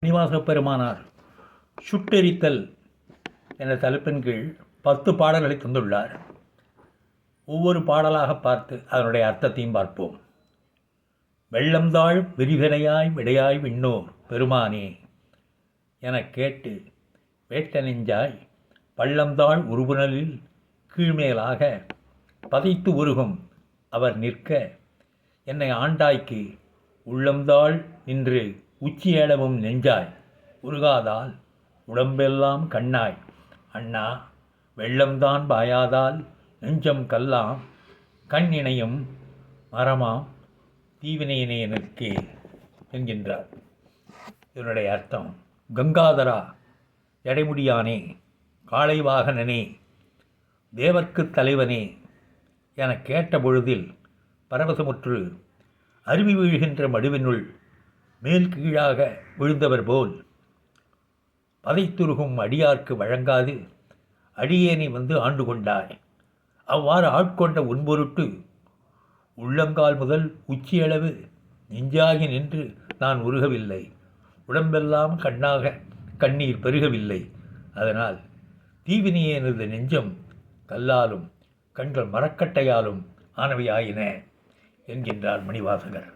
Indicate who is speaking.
Speaker 1: மணிவாசகப் பெருமானார் சுட்டெரித்தல் என்ற தலைப்பின் கீழ் 10 பாடல்களை தந்துள்ளார். ஒவ்வொரு பாடலாக பார்த்து அதனுடைய அர்த்தத்தையும் பார்ப்போம். வெள்ளம்தாழ் விரிவினையாய் விடையாய் விண்ணோர் பெருமானே எனக் கேட்டு வேட்ட நெஞ்சாய் பள்ளம்தாழ் உருபுணலில் கீழ்மேலாக பதைத்து உருகும் அவர் நிற்க என்னை ஆண்டாய்க்கு உள்ளம்தாழ் நின்று உச்சியேடவும் நெஞ்சாய் உருகாதால் உடம்பெல்லாம் கண்ணாய் அண்ணா வெள்ளம்தான் பாயாதால் நெஞ்சம் கல்லாம் கண் இணையும் மரமாம் தீவினையினேனுக்கு என்கின்றார். இதனுடைய அர்த்தம், கங்காதரா எடைமுடியானே காளை வாகனனே தேவர்க்குத் தலைவனே எனக் கேட்ட பொழுதில் பரவசமுற்று அருவி வீழ்கின்ற மடுவினுள் மேல் கீழாக விழுந்தவர் போல் பதைத்துருகும் அடியார்க்கு வழங்காது அடியேனை வந்து ஆண்டு கொண்டாய். அவ்வாறு ஆட்கொண்ட உன்பொருட்டு உள்ளங்கால் முதல் உச்சியளவு நெஞ்சாகி நின்று நான் உருகவில்லை, உடம்பெல்லாம் கண்ணாக கண்ணீர் பெருகவில்லை. அதனால் தீவினையேனது நெஞ்சம் கல்லாலும் கண்கள் மரக்கட்டையாலும் ஆனவையாயின என்கின்றார் மணிவாசகர்.